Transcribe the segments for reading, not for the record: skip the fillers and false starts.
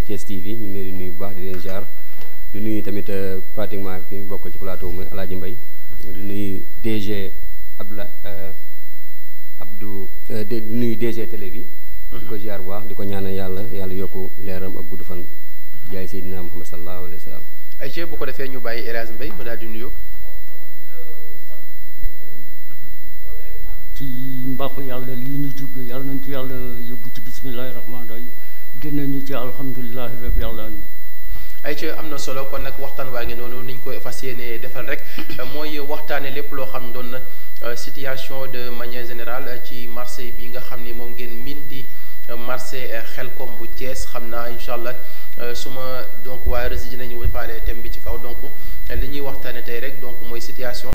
Thiès TV ñu ngi leen di nuyu bu baax di leen jaar di nuyu tamit pratiquement ki ñu bokk ci plateau muy Alaaji Mbay di nuyu DG di nuyu DG télé bi di ko jaar bu baax di ko ñaanal yàlla yokku leeram ak gudd fan jaay Seydina Muhammad sallallahu alayhi wa sallam. ay bu ko defee ñu bàyyi El Hadj Mbaye mu daal di nuyoo. ci mbaaxu yàlla lii ñu jublu yàlla nañ ci yàlla yóbbu ci bismillahi rahmaani rahim génn ñu ci alhamdulilahi rabbil alamin. ay am na solo kon nag waxtaan waa ngi noonu niñ ko fas yéene defal rek mooy waxtaane lépp loo xam doon na situation de manière générale ci marché bi nga xam ni moom ngeen miin di marché Xelkom bu Thiès xam naa incha allah suma donc waaye rési dinañu defaale thème bi ci kaw donc li ñuy waxtaane tey rek donc mooy situation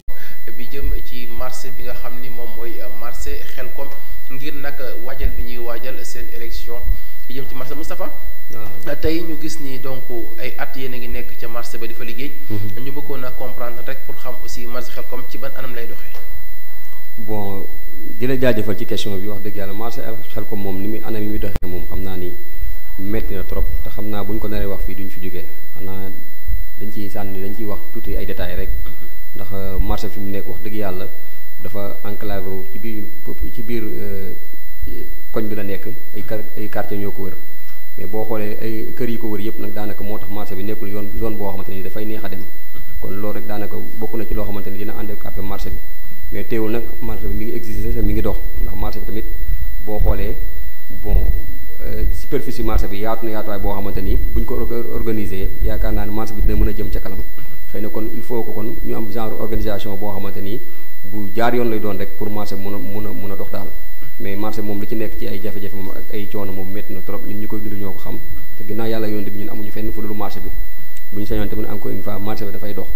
bi jëm ci marché bi nga xam ni moom mooy marché Xelkom ngir nag waajal bi ñuy waajal seen élection yi jëm ci marché Moustapha. tey ñu gis ni donc ay at yéen a ngi nekk ca marché ba di fa liggéey. ñu bëggoon a comprendre rek pour xam aussi marché Xelkom ci ban anam lay doxee. bon di la jaajëfal ci question bi wax dëgg yàlla marché Xelkom moom ni muy anam yi muy doxee moom xam naa ni metti na trop te xam naa bu ñu ko naree wax fii duñ fi jógee xanaa dañ ciy wax tuuti ay détails rek. ndax marché fi mu nekk wax dëgg yàlla dafa enclavé wu ci biir koñ bi la nekk ay quartier ñoo ko wër mais boo xoolee ay kër yi ko wër yëpp nag daanaka moo tax marché bi nekkul zone boo xamante ni dafay neex a dem kon loolu rek daanaka bokk na ci loo xamante ni dina handicapé marché bi mais teewul nag marché bi mi ngi existé mi ngi dox ndax marché bi tamit boo xoolee bon superficie marché bi yaatu na yaatuwaay boo xamante ni buñ ko organisé yaakaar naa ne marché bi dina mën a jëm ca kanam xëy na kon il faut que kon ñu am genre organisation boo xamante ni bu jaar yoon lay doon rek pour marché bi mun a dox daal mais marché moom li ci nekk ci ay jafe-jafe moom ak ay coono moom métti na trop ñun ñu koy dund ñoo ko xam te ginnaaw yàlla yoon bi ñun amuñu fenn fu dul marché bi bu ñu sañoon tamit encore une fois marché bi dafay dox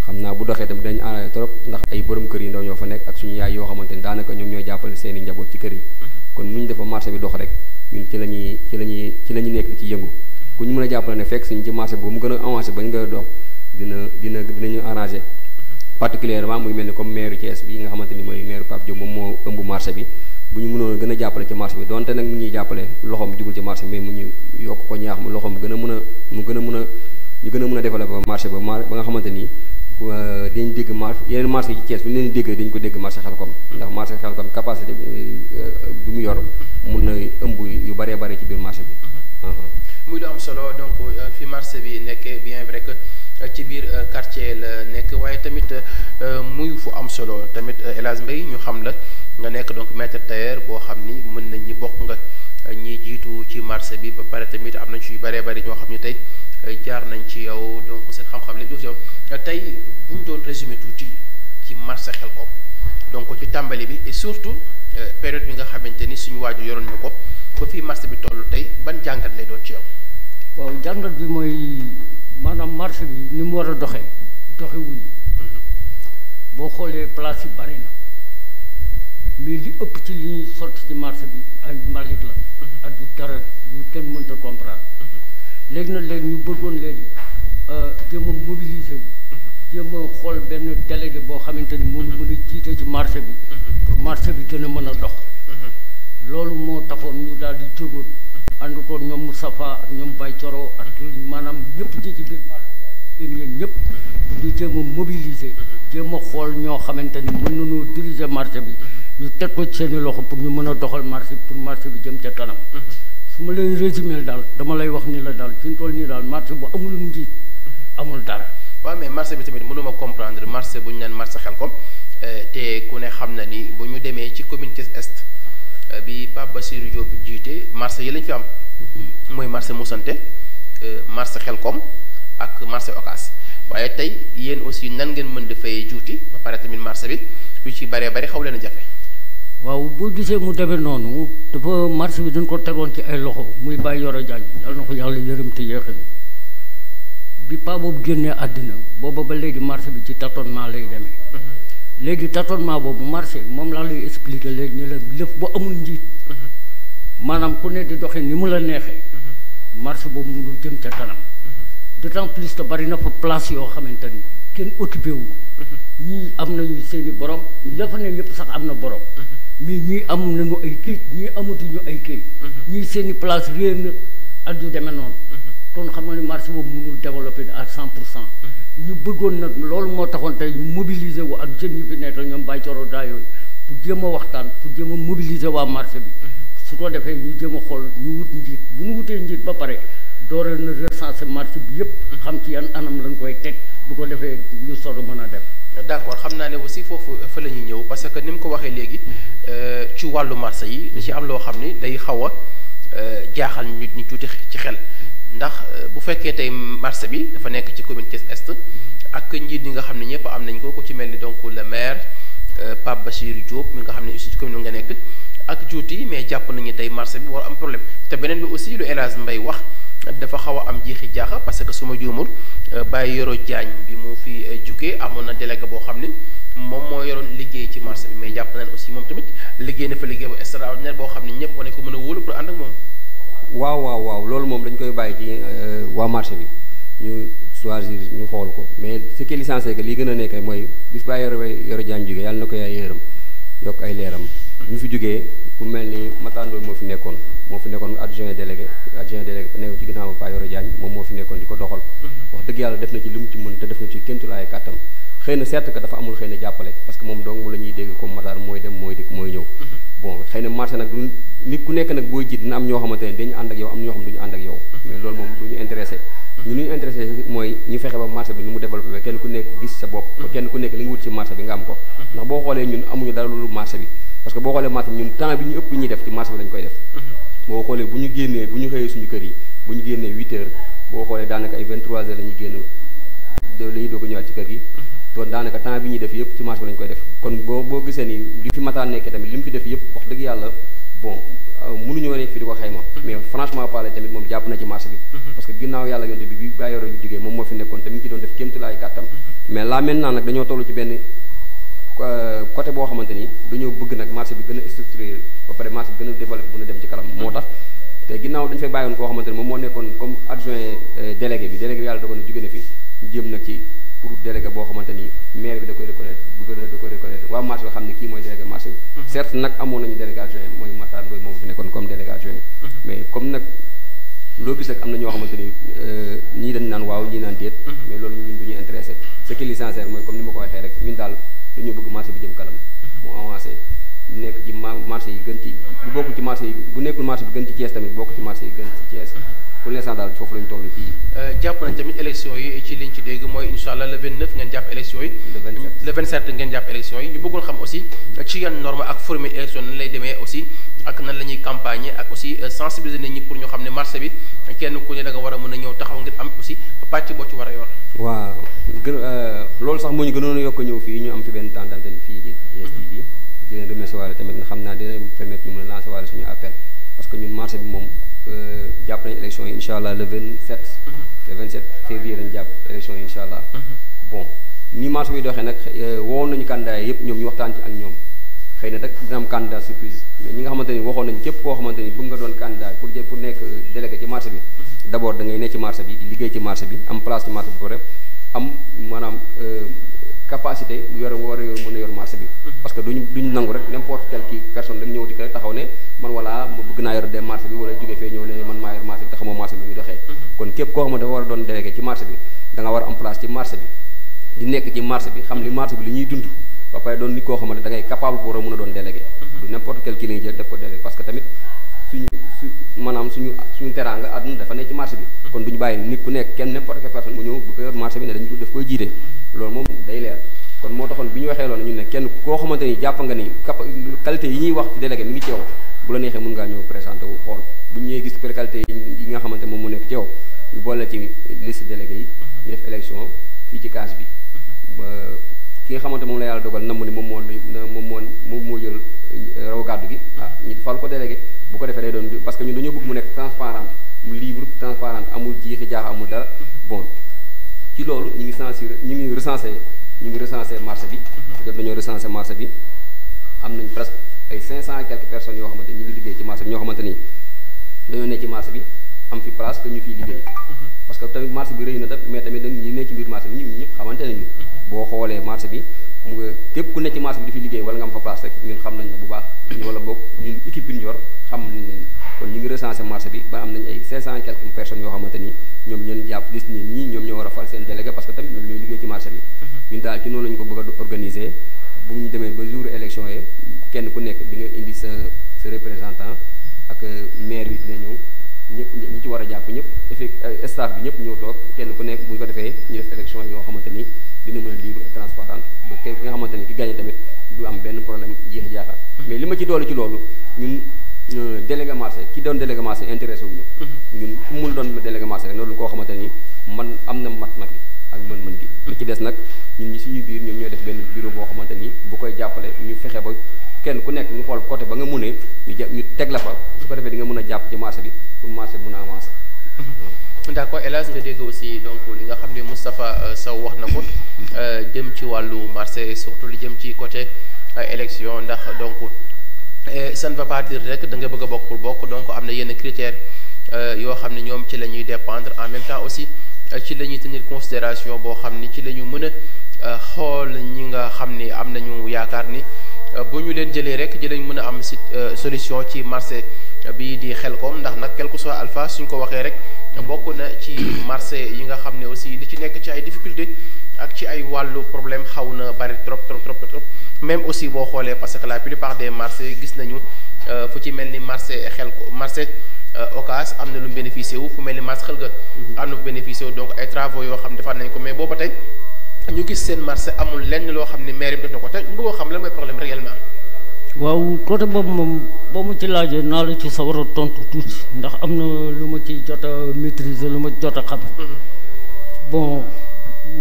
xam naa bu doxee tamit dañ arrêté trop ndax ay borom kër yi ndaw ñoo fa nekk ak suñu yaay yoo xamante ni daanaka ñoom ñooy jàppale seen i njaboot ci kër yi kon nu ñu defa marché bi dox rek ñun ci la ñuy nekk di ci yëngu ku ñu mën a jàppale ne fekk suñu ci marché bi ba mu gën a avancé ba ñu gën a dox dinañu arrangé particulièrement muy mel ni comme maire Thiès bi nga xamante ni mooy maire Pape Diop moom moo ëmb marché bi bu ñu mënoon gën a jàppale ci marché bi donte nag mu ñuy jàppale loxoom jugul ci marché bi mais mu ñu yokk ko ñaax mu loxoom gën a mën a développé marché ba nga xamante ni dañ dégg yeneen marché yi ci Thiès bi ñu leen dégg dañ ko dégg marché Xelkom ndax marché Xelkom capacité bi mu yor mun na ëmb yu bëree bëri ci biir marché bi muy lu am solo donc fi marché bi nekkee bien vrai que ci biir quartier la nekk waaye tamit muy fu am solo tamit El Hadj Mbaye ñu xam la nga nekk donc maître tailleur boo xam ni mën nañ ñi bokk nga ñi jiitu ci marché bi ba pare tamit am nañ ci yu bëree bëri ñoo xam ne tey jaar nañ ci yow donc seen xam-xam lépp ci yow tey bu ñu doon résumé tuuti ci marché Xelkom donc ci tàmbali bi et surtout période bi nga xamante ni suñu waaju yoroon ñu ko ba fii marché bi toll tey ban jàngat lay doon ci yow. waaw jàngat bi mooy maanaam marché bi ni mu war a doxee wuñu boo xoolee place yi bari na mais li ëpp ci li ñuy sotti ci marché bi ay mbalit la ak du dara du kenn mënta comprendre léegi nag ñu bëggoon léegi jéem a mobiliser wu jéem a xool benn délégué boo xamante ni moom mën a jiite ci marché bi pour marché bi gën a mën a dox loolu moo taxoon ñu daal di jógoon ànd ko ñoom Moustapha ak ñoom Baye Coro ak maanaam ñëpp ci biir marché bi ak yéen ñëpp ñu jéem a mobiliser jéem a xool ñoo xamante ni mën nañoo diriger marché bi ñu teg ko ci seeni loxo pour ñu mën a doxal marché pour marché bi jëm ca kanam su ma lay résumé daal dama lay wax ni la daal fi ñu toll nii daal marché bu amul njiit amul dara. waaw mais marché bi tamit mënuma comprendre marché bu ñu naan marché Xelkom te ku ne xam na ni bu ñu demee ci commune Thiès Est bi Pape Bassirou Diop jiite marché yi lañ fi am mooy marché Moussante marché Xelkom ak marché Ocass waaye tey yéen aussi nan ngeen mën di fayee juuti ba pare tamit marché bi yu ci bëree bëri xaw leen a jafe. waaw boo gisee mu demee noonu dafa marché bi dañ ko tegoon ci ay loxo muy Baye Yoro Diagne yal na ko yàlla yërëm te yéexal bi pa boobu génnee àddina booba ba léegi marché bi ci tâtonnement lay demee léegi tâtonnement boobu marché moom laa lay expliquer léegi ñu la lépp bu amul njiit maanaam ku ne di doxee ni mu la neexee marché boobu mënul jëm ca kanam d'autant plus que bari na fa place yoo xamante ni kenn occupé wu ñii am nañu seeni borom la fa ne yëpp sax am na borom mais ñii am nañu ay këyit ñii amatuñu ay këyit ñii seeni place réer na ak yu demee noonu kon xam nga ni marché boobu mënul développer à 100%. ñu bëggoon nag loolu moo taxoon tey ñu mobiliser wu ak jeunes yi fi nekk ñoom Baye Coro daa yooyu pour jéem a waxtaan pour jéem a mobiliser waa marché bi. su ko defee ñu jéem a xool ñu wut njiit bu ñu wutee njiit ba pare doore na recenser marché bi yëpp. xam ci yan anam lañ koy teg bu ko defee ñu soog a mën a dem. d'accord xam naa ne aussi foofu fa la ñuy ñëw parce que ni mu ko waxee léegi ci wàllu marché yi da ci am loo xam ni day xaw a jaaxal ñu tuuti ci xel ndax bu fekkee tey marché bi dafa nekk ci commune Thiès Est ak njiit yi nga xam ne ñëpp am nañ ko ku ci mel ni donc le maire Pape Bassirou Diop mi nga xam ne aussi ci commune nga nekk ak juuti mais jàpp nañu tey marché bi war am problème te beneen bi aussi lu El Hadj Mbaye wax dafa xaw a am jeexi jaaxa parce que su ma juumul Baye Yoro Diagne bi mu fi jugee amoon na délégué boo xam ne moom moo yoroon liggéey ci marché bi mais jàpp nañ aussi moom tamit liggéey na fa liggéey bu extraordinaire boo xam ne ñëpp war nañ ko mën a wóolu pour ànd ak moom. waaw loolu moom dañ koy bàyyi ci waa marché bi ñu choisir ñu xool ko mais ce qui est licencié que li gën a nekk mooy bi fi Baye Yoro Diagne jugee yàlla na ko yaay yërëm yokk ay leeram. ñu fi jugee ku mel ni Matando moo fi nekkoon adjoint délégué nekk ci ginnaaw Baye Yoro Diagne moom moo fi nekkoon di ko doxal. wax dëgg yàlla def na ci li mu ci mën te def na ci kéemtulaay kàttam xëy na certes que dafa amul xëy na jàppale parce que moom dong mu la ñuy dégg comme Matar mooy dem mooy dikk mooy ñëw. bon xëy na marché nag du nit ku nekk nag booy jiit dina am ñoo xamante ne dañu ànd ak yow am ñoo xam duñu ànd ak yow. mais loolu moom du ñu intéressé. ñu intéressé mooy ñu fexe ba marché bi nu mu développé ba kenn ku nekk gis sa bopp. ba kenn ku nekk li nga wut ci marché bi nga am ko. ndax boo xoolee ñun amuñu dara lu marché bi parce que boo xoolee marché bi ñun temps bi ñu ëpp ñuy def ci marché bi lañ koy def. boo xoolee bu ñu génnee bu ñu xëyee suñu kër yi bu ñu génnee 8 heures boo xoolee daanaka ay 23 heures la ñuy génn la ñuy doog a ñëwaat ci kër gi. kon daanaka temps bi ñuy def yëpp ci marché bi lañ koy def kon boo gisee ni li fi Matar nekkee tamit li mu fi def yëpp wax dëgg yàlla bon mënuñoo nekk fi di ko xayma. mais franchement parlé tamit moom jàpp na ci marché bi. parce que ginnaaw yàlla yonte bi Baye Yoro yu jógee moom moo fi nekkoon te mi ngi ci doon def kéemtulaay kàttam. mais là maintenant nag dañoo toll ci benn côté boo xamante ni dañoo bëgg nag marché bi gën a structuré ba pare marché bi gën a développé gën a dem ci kanam moo tax te ginnaaw dañu fay bàyyoon koo xamante ni moom moo nekkoon comme adjoint délégué bi yàlla dogal na jóge na fi ñu jëm nag ci pour délégué boo xamante ni maire bi da koy reconnaître gouverneur da koy reconnaître waa marché bi xam ne kii mooy délégué marché bi certes nag amoon nañu délégué adjoint mooy Matar Ndoye moom fi nekkoon comme délégué adjoint mais comme nag loo gis rek am na ñoo xamante ni ñii dañ naan waaw ñii naan déet mais loolu ñun du ñu intéressé ce qui est l'essentiel mooy comme ni ma ko waxee rek ñun daal dañoo bëgg marché bi jëm kanam mu avancé nekk ci marché yi gën ci bu bokk ci marché yi bu nekkul marché bi gën ci Thiès tamit bokk ci marché yi gën ci Thiès pour l'instant daal foofu lañu toll ci jàpp nañ tamit élection yi ci liñ ci dégg mooy incha allah le 29 ngeen jàpp élection yi le 27 ngeen jàpp élection yi ñu bëggoon xam aussi ci yan norme ak formule élection nan lay demee aussi ak nan la ñuy campagne ak aussi sensibiliser nit ñi pour ñu xam ne marché bi kenn ku ne da nga war a mën a ñëw taxaw ngir am aussi pàcc boo ci war a yor waaw loolu sax moo ñu gënoon a yokk ñëw fii ñu am fi benn temps d'antenne fii ci STV di leen remercier waale tamit nga xam naa dina permettre ñu mën a lancer waale suñu appel parce que ñun marché bi moom jàpp nañu élection yi incha allah le 27 le 27 février lañu jàpp élection yi incha allah bon ni marché bi doxee nag wowoon nañu candidat yi yëpp ñoom ñu waxtaan ci ak ñoom xëy na nag dina am candidat surprise mais ñi nga xamante ni waxoon nañu képp koo xamante ni bëgg nga doon candidat pour nekk délégué ci marché bi d'abord da ngay nekk ci marché bi di liggéey ci marché bi am place ci marché bi ba am maanaam capacité war a mën a yor marché bi parce que duñu nangu rek n'importe quelle personne rek ñëw di ko taxaw ne man voilà ma bëgg naa yor dem marché bi wala jóge fee ñëw ne man maa yor marché bi te xamoo marché bi muy doxee kon képp koo xam ne dafa war a doon délégué ci marché bi da nga war a am place ci marché bi di nekk ci marché bi xam li marché bi li ñuy dund ba pare doon nit koo xamante da ngay capable pour war a mën a doon délégué du n'importe quel kii la ñuy jël def ko délégué parce que tamit maanaam suñu teraanga àdduna dafa nekk ci marché bi kon duñu bàyyi nit ku nekk kenn n'importe quelle personne mu ñëw bu ko yor marché bi ne dañu daf koy jiite loolu moom day leer kon moo taxoon bi ñu waxee loolu ñun ne kenn koo xamante ni jàpp nga ni qualité yi ñuy wax ci délégué mi ngi ci yow bu la neexee mën ngaa ñëw présenté wu xool bu ñu ñëwee gis qualité yi nga xamante moom mu nekk ci yow ñu boole ci liste délégué yi ñu def élection fii ci case bi ba ki nga xamante moom la yàlla dogal namm ni moom moo jël raw gàddu gi ñu fal ko délégué bu ko defee day doon parce que ñun dañoo bëgg mu nekk transparent mu libre transparent amul jiixi jaax amul dara bon ci loolu ñu ngi recensé marché bi jot nañoo recensé marché bi am nañ presque ay 500 et quelques personnes yoo xamante ñu ngi liggéey ci marché bi ñoo xamante ni dañoo nekk ci marché bi am fi place te ñu fiy liggéey parce que tamit marché bi rëy na mais tamit nag ñi nekk ci biir marché bi ñun ñëpp xamante nañu boo xoolee marché bi mu nga képp ku nekk ci marché bi di fi liggéey wala nga am fa place rek ñun xam nañ ne bu baax wala boog ñun équipe bi ñu yor xam nañ ne kon ñu ngi recensé marché bi ba am nañ ay 500 et quelques personnes yoo xamante ni ñoom ñeen jàpp gis ni ñii ñoom ñoo war a fal seen délégué parce que tamit ñoom ñooy liggéey ci marché bi ñun daal ci noonu lañu ko bëgg a organiser bu ñu demee ba jour élection yi kenn ku nekk di nga indi sa représentant ak maire bi dina ñëw ñëpp ñi ci war a jàpp ñëpp staff bi ñëpp ñëw toog kenn ku nekk bu ñu ko defee ñu def élection yoo xamante ni dina mën a libre et transparente ba ki nga xamante ni ki gagné tamit du am benn problème jeex jaaxal mais li ma ci doolu ci loolu ñun délégué marché ki doon délégué marché intéressé wuñu ñun ku mun doon délégué marché rek loolu koo xamante ni man am na mat-mat gi ak mën-mën gi li ci des nag ñun ñi suñu biir ñoom ñooy def benn bureau boo xamante ni bu koy jàppale ñu fexe ba kenn ku nekk ñu xool côté ba nga mënee ñu teg la fa su ko defee di nga mën a jàpp ci marché bi pour marché bi mën a avancer. d'accord hélas nga dégg aussi donc li nga xam ne Moustapha Sow wax na ko jëm ci wàllu marché surtout li jëm ci côté élection ndax donc ça ne va pas dire rek da nga bëgg a bokk pour bokk donc am na yenn critères yoo xam ne ñoom ci la ñuy dépendre en même temps aussi ci la ñuy tenir considération boo xam ni ci la ñu mën a xool ñi nga xam ni am nañu yaakaar ni bu ñu leen jëlee rek dinañ mën a am solution ci marché bi di Xelcom ndax nag quel que soit alpha suñ ko waxee rek bokk na ci marché yi nga xam ne aussi li ci nekk ci ay difficulté ak ci ay wàllu problème xaw na bari trop même aussi boo xoolee parce que la plupart des marchés gis nañu fu ci mel ni marché marché Ocass am na lu mu bénéficié wu fu mel ni marché Xëlga am na fu bénéficié wu donc ay travaux yoo xam ne defaat nañ ko mais booba tey ñu gis seen marché amul lenn loo xam ne maire bi def na ko te ñu bëggoon xam lan mooy problème réellement. waaw côté boobu moom boo ma ci laajee naa la ci sawar a tontu tuuti ndax am na lu ma ci jot a maîtriser lu ma jot a xam. bon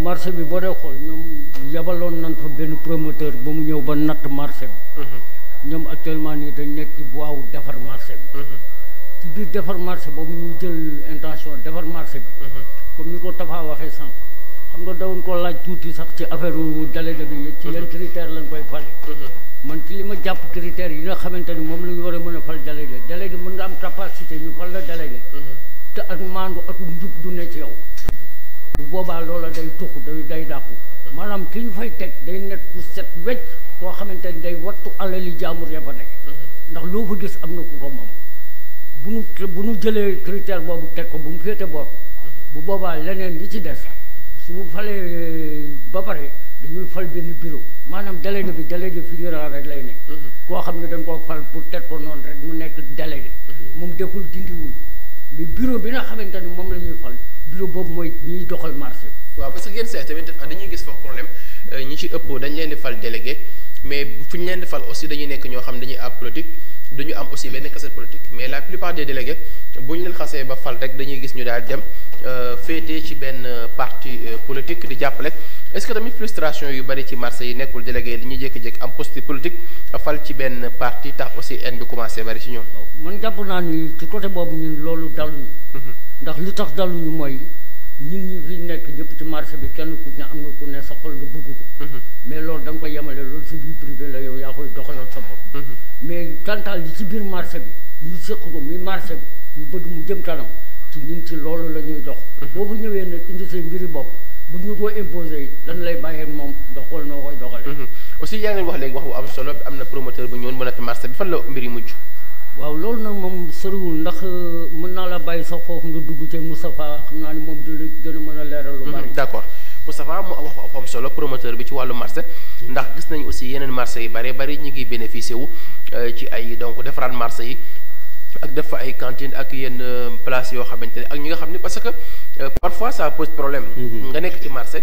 marché bi boo dee xool ñoom yabaloon nañ fa benn promoteur ba mu ñëw ba natt marché bi. ñoom actuellement nii dañ nekk ci waaw defar marché bi. ci biir defar marché boobu ñuy jël intention defar marché bi. comme ni ko Tafa waxee sànq. xam nga dawoon ko laaj tuuti sax ci affaire délégué bi ci yan critère lañ koy fale man ci li ma jàpp critères yi nga xamante ni moom la ñu war a mën a fal délégué mën nga am capacité ñu fal la délégué te ak maandu atum njub du ne ci yow bu boobaa loola day tuxu day dàqu maanaam ki ñu fay teg day nekk ku set wecc koo xamante ni day wattu alali jaamur ya fa nekk ndax loo fa gis am na ku ko moom bu nu jëlee critère boobu teg ko bu mu féete boor bu boobaa leneen li ci des suñu falee ba pare dañuy fal benn bureau maanaam délégué bi délégué fédéral rek lay nekk koo xam ne dañ koo fal pour teg ko noonu rek mu nekk délégué moom deful dindiwul mais bureau bi nga xamante ni moom la ñuy fal bureau boobu mooy ñuy doxal marché bi waaw parce que yenn saa tamit dañuy gis foofu problème ñi ci ëpp dañ leen di fal délégué mais fu ñu leen di fal aussi dañuy nekk ñoo xam dañuy ab politique duñu am aussi benn cassette politique mais la plupart des délégués bu ñu leen xasee ba fal rek dañuy gis ñu daal dem féetee ci benn parti politique di jàppale est-ce que tamit frustration yu bari ci marché yi nekkul délégué li ñuy jékki-jékki am poste politique fal ci benn parti tax aussi en bi commencé bari ci ñoom. man jàpp naa ni ci côté boobu ñun loolu daluñu. ndax li tax daluñu mooy ñun ñi fi nekk ñëpp ci marché bi kenn ku ne am na ku ne sa xol nga bëgg ko. mais loolu da nga koy yemale loolu si biir privé la yow yaa koy doxalal sa bopp. mais tantaal li ci biir marché bi ñu sëq ko muy marché bi ñu bëgg mu jëm kanam ci ñun ci loolu la ñuy dox. boo fa ñëwee nag indi say mbiri bopp bu ñu ko imposé lan lay bàyyee moom nga xool noo koy doxalee. aussi yaa ngi wax léegi wax bu am solo am na promoteur bu ñëwoon ba natt marché bi fan la mbir yi mujj. waaw loolu nag moom soriwul ndax mën naa la bàyyi sax foofu nga dugg ci Moustapha xam naa ni moom dina gën a mën a leeral lu bari. d'accord Moustapha mu wax am solo promoteur bi ci wàllu marché ndax gis nañu aussi yeneen marché yi bari ñu ngi bénéficié wu ci ay donc defaraat marché yi ak def fa ay cantine ak yenn place yoo xamante ne ak ñi nga xam ne parce que parfois ça pose problème. nga nekk ci marché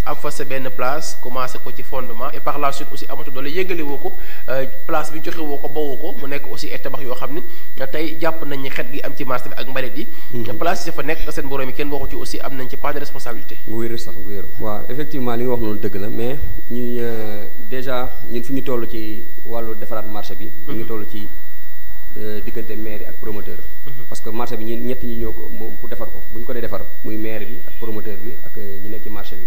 am fa sa benn place commencé ko ci fondement et par la suite aussi amatu doole yëgale woo ko place bi joxe woo ko bawoo ko mu nekk aussi ay tabax yoo xam ni tey jàpp nañ ni xet gi am ci marché bi ak mbalit yi. place yi fa nekk seen borom yi kenn waxu ci aussi am nañ ci part de responsabilité. bu wér sax bu wér waaw effectivement li nga wax noonu dëgg la mais ñuy déjà ñun fi ñu toll ci wàllu defaraat marché bi. ñu ngi toll ci diggante maire ak promoteur. parce que marché bi ñett ñi ñoo ko moom pour defar ko bu ñu ko dee defar muy maire bi ak promoteur bi ak ñi nekk ci marché bi.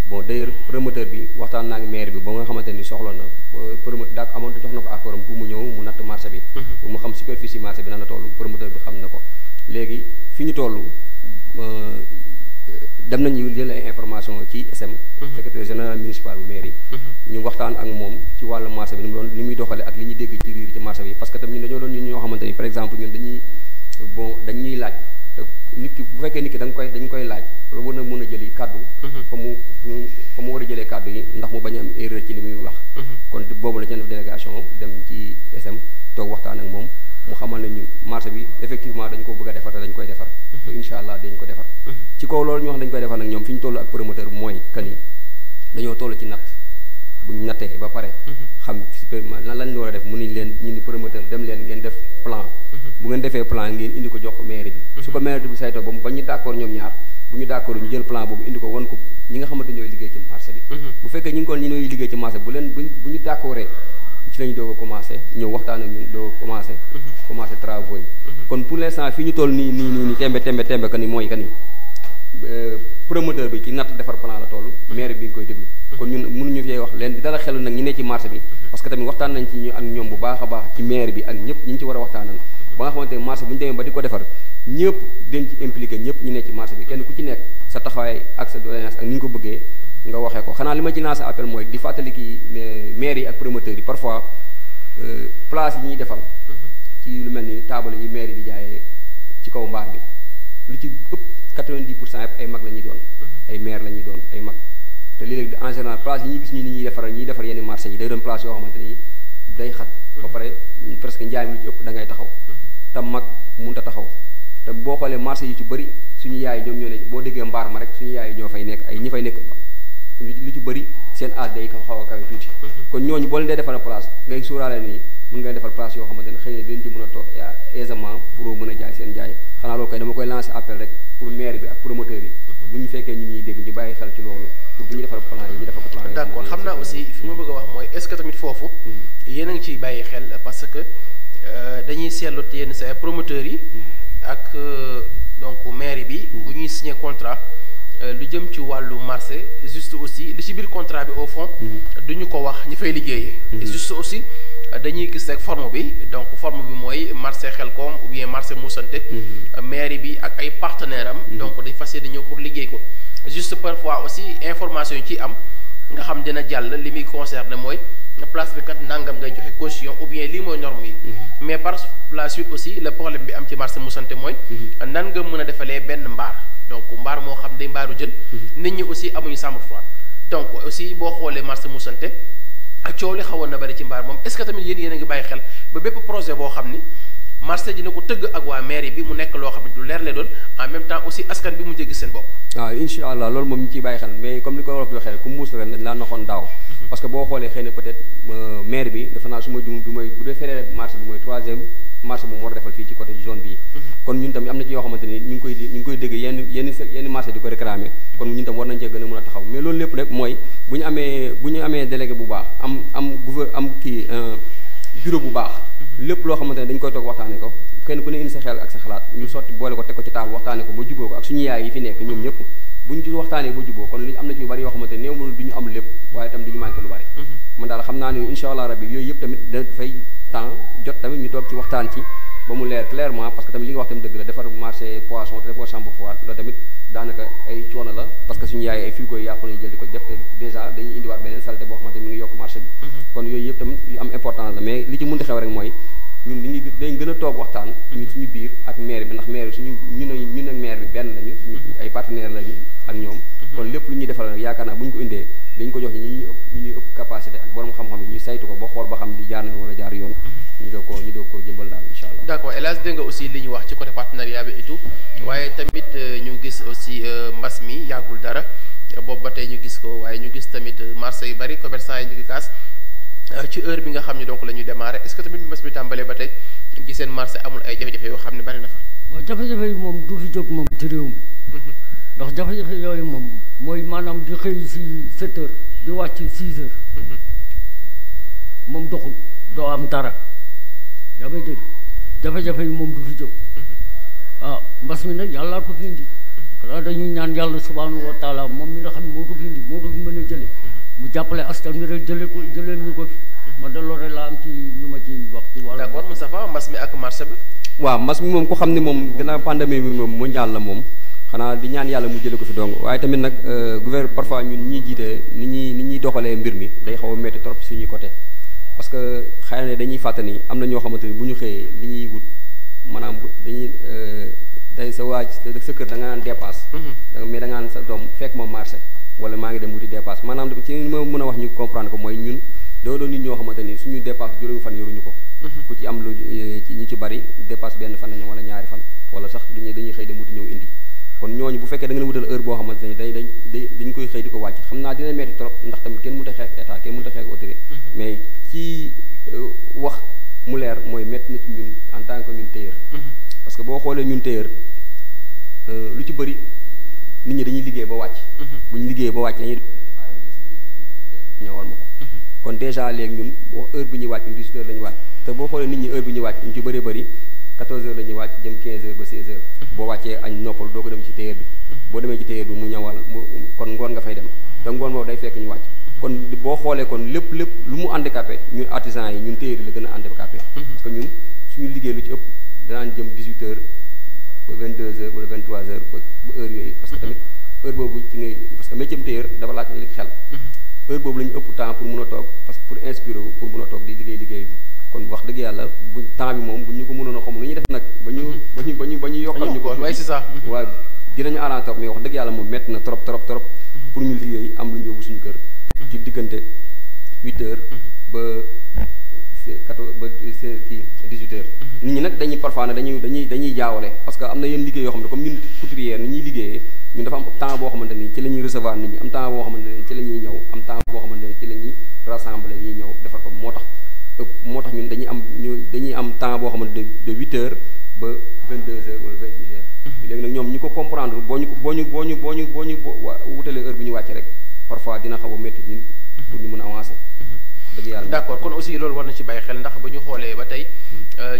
bon d'ailleurs promoteur bi waxtaan naa ngi maire bi ba nga xamante ni soxla na daa amoon jox na ko accord am pour mu ñëw mu natt marché bi. pour mu xam superficie marché bi nan la toll promoteur bi xam na ko léegi fi ñu toll dem nañu jël ay information ci SM secrétaire général municipal bu mairie ñu waxtaan ak moom ci wàllu marché bi ni muy doxale ak li ñuy dégg ci riir ci marché bi parce que tam ñun dañoo doon ñun ñoo xamante ni par exemple ñun dañuy laaj te nit ki bu fekkee nit ki dañ koy laaj loolu war na mën a jëli kàddu fa mu war a jëlee kàddu yi ndax mu bañ a am erreur ci li muy wax kon boobu la ci def délégation dem ci SM toog waxtaan ak moom mu xamal ne ñu marché bi effectivement dañ ko bëgg a defar te dañ koy defar te incha allah dañ ko defar ci kaw loolu ñu wax dañ koy defar nag ñoom fi ñu toll ak promoteur mooy kan yi dañoo toll ci natt buñ nattee ba pare xam lan lañ war a def mu ni leen ñu ni promoteur dem leen ngeen def plan bu ngeen defee plan ngeen indi ko jox ko mairie bi su ko mairie bi saytoo ba ñu d'accord ñoom ñaar bu ñu d'accord ñu jël plan boobu indi ko won ko ñi nga xamante ñooy liggéey ci marché bi bu fekkee ñi ngi kon ñi ñooy liggéey ci marché bu ñu d'accordee ci lañu doog a commencé ñëw waxtaan ak ñun doog a commencé travaux yi kon pour l'instant fii ñu toll nii tembe que ni mooy que ni promoteur bi ci natt defar plan la toll maire bi nga koy déglu kon ñun mënuñu fee wax leen di dala xelu nag ñi ne ci marché bi parce que tamit waxtaan nañ ci ñu ak ñoom bu baax a baax ci maire bi ak ñëpp ñi ñu ci war a waxtaanal ba nga xamante ne marché bu ñu demee ba di ko defar ñëpp dañ ci impliqué ñëpp ñi ne ci marché bi kenn ku ci nekk sa taxawaay ak sa doléance ak ni nga ko bëggee nga waxee ko xanaa li ma ci lancé appel mooy di fàttali ki maire yi ak promoteurs yi parfois place yi ñuy defal ci lu mel ni table yi maire yi di jaayee ci kaw mbaar bi lu ci ëpp 90% yëpp ay mag la ñuy doon ay maire la ñuy doon ay mag te léeg-léeg en général place yi ñuy gis ñuy defar yenn marché yi day doon place yoo xamante ni day xat ba pare presque njaay mi lu ci ëpp da ngay taxaw te mag mënut a taxaw te boo xoolee marché yi ci bëri suñu yaay ñoom ñoo ne boo déggee mbaar ma rek suñu yaay ñoo fay nekk ay ñi fay nekk lu ci bëri seen âge day xaw a kawe tuuti kon ñooñu boo leen dee defal place ngay suuraale nii mën ngay defal place yoo xamante ne xëy na dinañ ci mën a toog aisément pour mën a jaay seen jaay xanaa loolu koy dama koy lancer appel rek pour maire bi ak promoteurs yi bu ñu fekkee ñu ñuy dégg ñu bàyyi xel ci loolu pour bu ñu defal plan yi ñu defal ko plan yi d'accord xam naa aussi fi ma bëgg a wax mooy est-ce que tamit foofu yéen a ngi ciy bàyyi xel parce que dañuy seetlu yenn say promoteurs yi ak donc maire bi bu ñuy signer contrat lu jëm ci wàllu marché juste aussi li ci biir contrat bi au fond duñu ko wax ñi fay liggéeyee juste aussi dañuy gis rek forme bi donc forme bi mooy marché Xelkom ou bien marché Moussante mairie bi ak ay partenaires am donc dañ fas yéene ñëw pour liggéey ko juste parfois aussi information yi ciy am nga xam dina jàll li muy concerné mooy place bi kat nangam ngay joxe caution ou bien lii mooy norme yi mais par la suite aussi le problème bi am ci marché Moussante mooy nan nga mën a defalee benn mbaar donc mbaar moo xam day mbaaru jën nit ñi aussi amuñu chambre froide donc aussi boo xoolee marché Moussante ak coow li xawoon na bari ci mbaar moom est-ce que tamit yéen a ngi bàyyi xel ba bépp projet boo xam ni marché dina ko tëgg ak waa mairie bi mu nekk loo xam ne du leer lay doon en même temps aussi askan bi mu jéggi seen bopp waaw incha allah loolu moom ñu ciy bàyyi xel mais comme ni ko wolof di waxee rek ku muus ren laa naxoon daaw parce que boo xoolee xëy na peut-être maire bi dafa naa su ma jum bi mooy bu dee feree marché bi mooy 3e marché bu mu war a defal fii ci côté zone bii kon ñun tamit am na ci yoo xamante ni ñu ngi koy dégg yenn marché di ko réclamer kon ñun tam war nañ cee gën a mën a taxaw mais loolu lépp rek mooy bu ñu amee délégué bu baax am bureau bu baax lépp loo xamante ne dañ koy toog waxtaane ko kenn ku ne indi sa xel ak sa xalaat ñu sotti boole ko teg ko ci taal waxtaane ko ba juboo ko ak suñu yaay yi fi nekk ñoom ñëpp buñ ci waxtaanee ba juboo kon li am na ci yu bari yoo xamante ne néew mënu du ñu am lépp waaye tam du ñu manqué lu bari man daal xam naa ne incha allah rabbi yooyu yëpp tamit dafay temps jot tamit ñu toog ci waxtaan ci ba mu leer clairement parce que tamit li nga wax tamit dëgg la defar marché poisson te defoo chambre froide loolu tamit daanaka ay coono la parce que suñu yaay ay frigo yi yàqu nañu jël di ko def te dèjà dañuy indiwaat beneen saleté boo xamante mi ngi yokk marché bi kon yooyu yëpp tamit yu am importance la mais li ci mënti xew rek mooy ñun li ngi dañ gën a toog waxtaan ñun suñu biir ak maire bi ndax maire bi suñu ñun ak maire bi benn lañu suñu ay partenaires lañu ak ñoom kon lépp lu ñuy defal nag yaakaar naa bu ñu ko indee dañ ko jox ñi ñuy ëpp capacité ak borom xam-xam yi ñuy saytu ko ba xool ba xam li jaar na wala jaar yoon ñu doog koo jëmbal daal incha allah d'accord El Hadj dégg nga aussi li ñu wax ci côté partenariat bi et tout waaye tamit ñu gis aussi mbas mi yàggul dara boobu ba tey ñu gis ko waaye ñu gis tamit marché yu bari commerçant yi ñu ngi kaas ci heure bi nga xam ne donc la ñuy démarrer est-ce que tamit mbas mi tàmbalee ba tey gi seen marché amul ay jafe-jafe yoo xam ne bari na fa waaw jafe-jafe yi moom du fi jóg moom ci réew mi ndax jafe-jafe yooyu moom mooy maanaam di xëy si 7 heures di wàcc 6 heures moom doxul doo am dara yaa may dégg jafe-jafe yi moom du fi jóg ah mbas mi nag yàllaa ko fi indi xanaa dañuy ñaan yàlla subhanahu wa taala moom mi nga xam ne moo ko fi indi moo ko fi mën a jëlee mu jàppale askan wi rek jëlee ñu ko fi man de loolu rek laa am ci lu ma ci wax ci wàllu d'accord Moustapha mbas mi ak marché bi waaw mbas mi moom ku xam ne moom gannaaw pandémie bi moom mondial la moom xanaa di ñaan yàlla mu jële ko fi dong waaye tamit nag gouvernement parfois ñun ñi jiite ni ñuy doxalee mbir mi day xaw a métti trop suñuy côté parce que xëy na dañuy fàtte ni am na ñoo xamante ni bu ñu xëyee li ñuy wut maanaam dañuy tey sa waaj sa kër da nga naan dépasse mais da nga naan sa doom fekk ma marché wala maa ngi dem wuti dépasse maanaam ci ma mën a wax ñu comprendre ko mooy ñun doo doon nit ñoo xamante ni suñu dépasse juróomi fan yoruñu ko ku ci am lu ñu ci bari dépasse benn fan lañu wala ñaari fan wala sax dañuy xëy dem wuti ñëw indi kon ñooñu bu fekkee da nga leen wutal heure boo xamante ni dañ koy xëy di ko wàcc xam naa dina metti trop ndax tamit kenn mënut a xeex état kenn mënut a xeex autorité mais ci wax mu leer mooy metti na ci ñun en tant que ñun tailleur parce que boo xoolee ñun tailleur lu ci bëri nit ñi dañuy liggéey ba wàcc bu ñu liggéey ba wàcc dañuy ñëwal ma ko kon déjà léegi ñun heure bi ñuy wàcc ñun 18 heures la ñuy wàcc te boo xoolee nit ñi heure bi ñuy wàcc ñu ci bëree bëri 14 heures la ñuy wàcc jëm 15 heures ba 16 heures boo wàccee añ noppal doo ko dem ci tailleur bi boo demee ci tailleur bi mu ñëwal kon ngoon nga fay dem te ngoon boobu day fekk ñu wàcc kon boo xoolee kon lépp lu mu handicapé ñun artisans yi ñun tailleur yi la gën a handicapé parce que ñun suñu liggéey lu ci ëpp danaan jëm 18 heures ba 22 heures wala 23 heures ba heure yooyu parce que tamit heure boobu ci ngay parce que métier tailleur dafa laaj li xel heure boobu la ñu ëpp temps pour mun a toog parce que pour inspirer wu pour mun a toog di liggéey bi kon wax dëgg yàlla bu temps bi moom bu ñu ko mënoon a xam nu ñuy def nag ba ñu yokkal ñu ko waaye c'est ça waaw dinañu arrangé trop mais wax dëgg yàlla moom métti na trop pour ñu liggéey am lu ñu yóbbu suñu kër ci diggante 8 heures ba 18 heures nit ñi nag dañuy parfois ne dañuy jaawale parce que am na yenn liggéey yoo xam ne comme ñun couturière ni ñuy liggéeyee ñun dafa am temps boo xamante ni ci la ñuy recevoir nit ñi am temps boo xamante ni ci la ñuy ñëw am temps boo xamante ni ci la ñuy rassembler yi ñëw defar ko moo tax ñun dañuy am temps boo xamante de 8 heures ba 22 heures wala 28 heures léegi nag ñoom ñi ko comprendre boo ñu wutalee heure bi ñu wàcc rek parfois dina xaw a métti ñun pour ñu mën a avancer dëgg yàlla d'accord kon aussi loolu war na ci bàyyi xel ndax ba ñu xoolee ba tey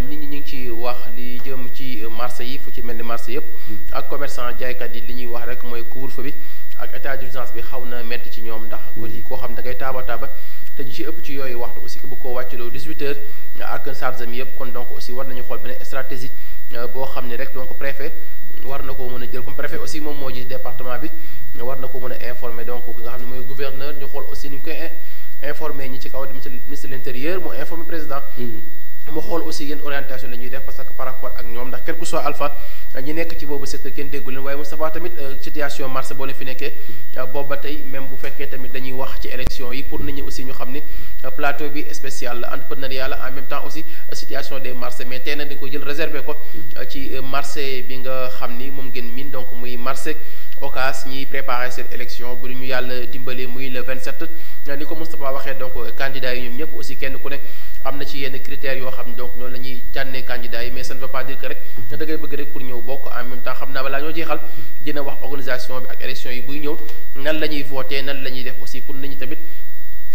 nit ñi ñu ngi ci wax li jëm ci marché yi fu ci mel ni marché yëpp ak commerçant jaaykat yi li ñuy wax rek mooy couvre-feu bi ak état d'urgence bi xaw na métti ci ñoom ndax koo xam da ngay taaba te ñu ci ëpp ci yooyu waxtu aussi bu ko wàccaloo 18 heures ak charge am yëpp kon donc aussi war nañu xool beneen stratégie boo xam ne rek donc préfet war na koo mën a jël comme préfet aussi moom moo ji département bi war na ko mën a informer donc ki nga xam ne mooy gouverneur ñu xool aussi ni ñu koy informer ñi ci kaw ministre de l'intérieur mu informer président mu xool aussi yenn orientation la ñuy def parce que par rapport ak ñoom ndax quel que soit alpha ñi nekk ci boobu secteur kenn déggu leen waaye Moustapha tamit situation marché boo leen fi nekkee boobu ba tey même bu fekkee tamit dañuy wax ci élection yi pour nit ñi aussi ñu xam ni plateau bi spécial la entrepreneuriat la en même temps aussi situation des marchés mais tey nag dañ ko jël réservé ko ci marché bi nga xam ni moom ngeen miin donc muy marché Ocass ñiy préparé cette élection bu ñu yàlla dimbalee muy le 27 ni ko Moustapha waxee donc candidats yi ñoom ñëpp aussi kenn ku ne am na ci yenn critères yoo xam ne donc noonu la ñuy tànnee candidats yi mais ça ne veut pas dire que rek da ngay bëgg rek pour ñëw bokk en même temps xam naa balaa ñoo jeexal dina wax organisation bi ak élection yi buy ñëw nan la ñuy voté nan la ñuy def aussi pour nit ñi tamit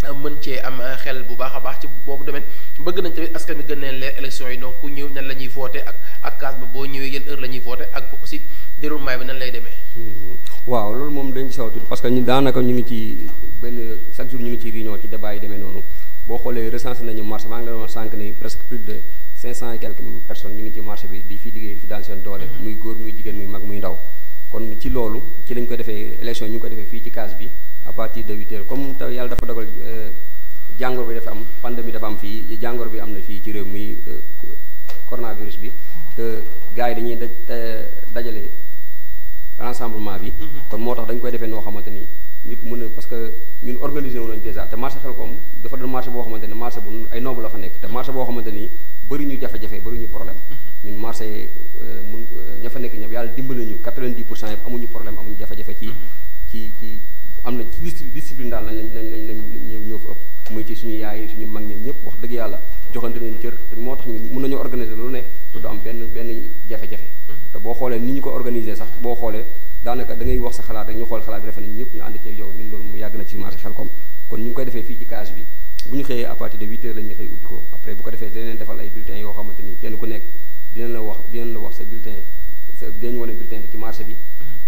mën cee am xel bu baax a baax ci boobu domaine bëgg nañ tamit askan bi gën leen leer élection yi donc ku ñëw nan la ñuy voté ak kaas ba boo ñëwee yéen heure la ñuy voté ak aussi déroulement bi nan lay demee. waaw loolu moom dañ ci sawtu parce que daanaka ñu ngi ci benn chaque jour ñu ngi ci réunion ci débat yi demee noonu boo xoolee recensé nañu marché maa ngi la doon sànq ni presque plus de 500 et quelques personnes ñu ngi ci marché bi di fi liggéey fi daan seen doole muy góor muy jigéen muy mag muy ndaw kon ci loolu ci lañ ko defee élection ñu ngi ko defee fii ci case bi à partir de 8 heures comme te yàlla dafa dogal jàngoro bi dafa am pandémie dafa am fii jàngoro bi am na fii ci réew muy coronavirus bi te gars yi dañuy dajale rassemblement bi kon moo tax dañ koy defee noo xamante ni nit mën a parce que ñun organisé wu nañ déjà te marché Xelcom dafa doon marché boo xamante ni marché bu ay noobu la fa nekk te marché boo xamante ni bëri ñu jafe-jafe bëri ñu problème ñun marché ña fa nekk ñëpp yàlla dimbali ñu 90% yëpp amuñu problème amuñu jafe-jafe ci am na ci discipline daal lañ ñëw fa ëpp muy ci suñu yaay yi suñu mag ñi ñëpp wax dëgg yàlla joxante leen cër te moo tax ñun mën nañu organiser lu ne te du am benn jafe-jafe te boo xoolee ni ñu ko organiser sax boo xoolee daanaka da ngay wax sa xalaat rek ñu xool xalaat bi defe nañ ñëpp ñu ànd ci yow ñun loolu mu yàgg na ci marché Xelcom kon ñu ngi koy defee fii ci case bi bu ñu xëyee à partir de 8 heures la ñuy xëy ubbi ko après bu ko defee dinañ leen defal ay bulletins yoo xamante ni kenn ku nekk dinañ la wax sa bulletin dinañ wane bulletin bi ci marché bi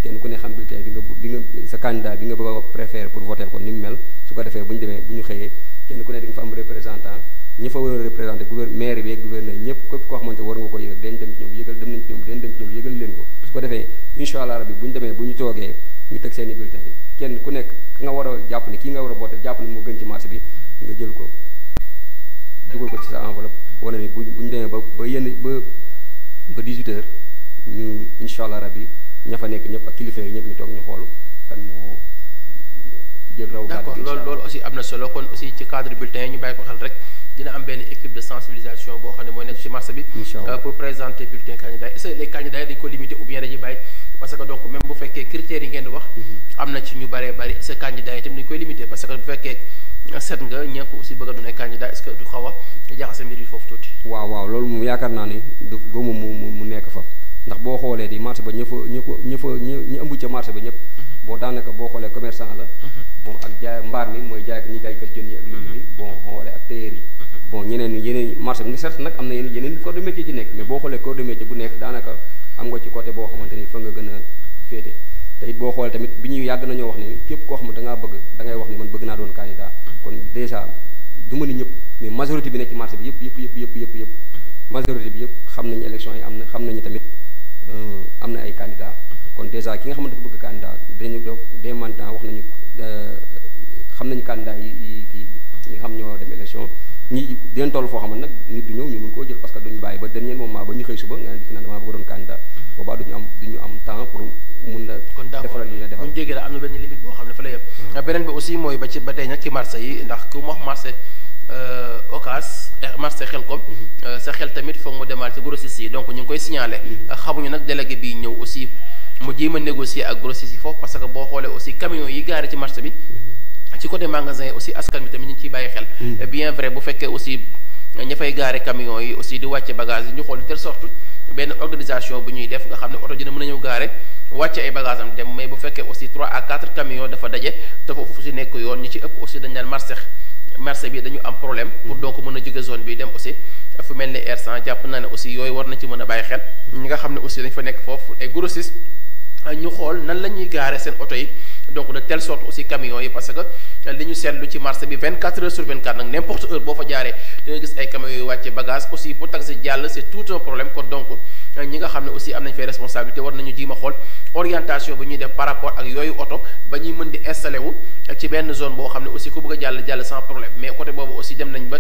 kenn ku ne xam bulletin bi nga sa candidat bi nga bëgg a préférer pour voter ko ni mu mel su ko defee bu ñu demee bu ñu xëyee kenn ku ne di nga fa am représentant ñi fa war a représenté maire bi ak gouverneur ñëpp képp koo xamante war nga ko yëgal dañ dem ci ñoom yëgal dem nañ ci ñoom dañ dem ci ñoom yëgal leen ko ko defee incha allah rabbi bu ñu demee bu ñu toogee ñu teg seen i bulletin yi kenn ku nekk nga war a jàpp ne kii nga war a voté jàpp ne moo gën ci marché bi nga jël ko dugal ko ci sa enveloppe wala ni bu ñu demee ba yenn ba 18 heures ñu incha allah rabbi ña fa nekk ñëpp ak kilifa yi ñëpp ñu toog ñu xool kan moo jël raw. d'accord loolu aussi am na solo kon aussi ci cadre bulletin yi ñu bàyyi ko xel rek dina am benn équipe de sensibilisation boo xam ne mooy nekk ci marché bi. pour présenter bulletin candidat est-ce que les candidats yi dañ ko limiter ou bien dañuy bàyyi parce que donc même bu fekkee critères yi ngeen di wax. am na ci ñu bëree bëri est-ce que candidats yi tamit dañ koy limiter parce que bu fekkee set nga ñëpp aussi bëgg a doon ay candidats est-ce que du xaw a jaxase mbir yi foofu tuuti. waaw loolu moom yaakaar naa ni du góobu mu nekk fa ndax boo xoolee di marché ba ñi ëmb ca marché ba ñëpp. bon daanaka boo xoolee commerçant la. bon ak jaay mbaar mi mooy jaay ñi jaaykat jën yi ak lu ni bon xoolee ak tailleur yi. bon yeneen marché bi certes nag am na yeneen corps de métier ci nekk mais boo xoolee corps de métier bu nekk daanaka am nga ci côté boo xamante ni fa nga gën a féete te it boo xoolee tamit bi ñuy yàgg nañoo wax ni képp koo xam ne da ngaa bëgg da ngay wax ni man bëgg naa doon candidat kon déjà du ma ni ñëpp mais majorité bi nekk ci marché bi yëpp majorité bi yëpp xam nañu élection yi am na xam nañu tamit am na ay candidat kon déjà ki nga xamante dafa bëgg candidat dañu dès maintenant wax nañu xam nañu candidat yi kii ñi nga xam ñoo dem élection ñi den toll foo xam ne nag nit du ñëw ñu mun koo jël parce que duñu bàyyi ba dernier moment ba ñu xëy suba nga ne dikk naan damaa bëgg doon candidat boobaa duñu am temps pour mun na defaral li nga defal bu ñu déggee la am na benn limite boo xam ne fa la yem beneen bi aussi mooy ba tey nag ci marché yi ndax ku wax marché Ocass marché Xelcom sa xel tamit foog mu demaat ci grossiste yi donc ñu ngi koy signaler xamuñu nag délégué bi ñëw aussi mu jéem a négocier ak grossiste yi foofu parce que boo xoolee aussi camions yi gaare ci marché bi ci côté magasin yi aussi askan bi tamit ñu ngi ciy bàyyi xel bien vrai bu fekkee aussi ña fay gaare camions yi aussi di wàcce bagage yi ñu xool de telle sorte benn organisation bu ñuy def nga xam ne oto dina mën a ñëw gaare wàcce ay bagage am dem mais bu fekkee aussi 3 à 4 camions dafa daje te foofu si nekk yoon ñu ci ëpp aussi dañ naan marché bi dañu am problème pour donc mën a jóge zone bi dem aussi fu mel ni R100 jàpp naa ne aussi yooyu war na ci mën a bàyyi xel ñi nga xam ne aussi dañ fa nekk foofu ay grossistes ñu xool nan la ñuy gaare seen oto yi donc de telle sorte aussi camions yi parce que li ñu seetlu ci marché bi 24 heures sur 24 nag n'importe heure boo fa jaaree da nga gis ay camions yu wàcce bagage aussi pour taxi jàll c'est tout un problème kon donc ñi nga xam ne aussi am nañ fay responsabilité war nañu jiima xool orientation bu ñuy def par rapport ak yooyu oto ba ñuy mën di installé wu ci benn zone boo xam ne aussi ku bëgg a jàll sans problème mais côté boobu aussi dem nañ ba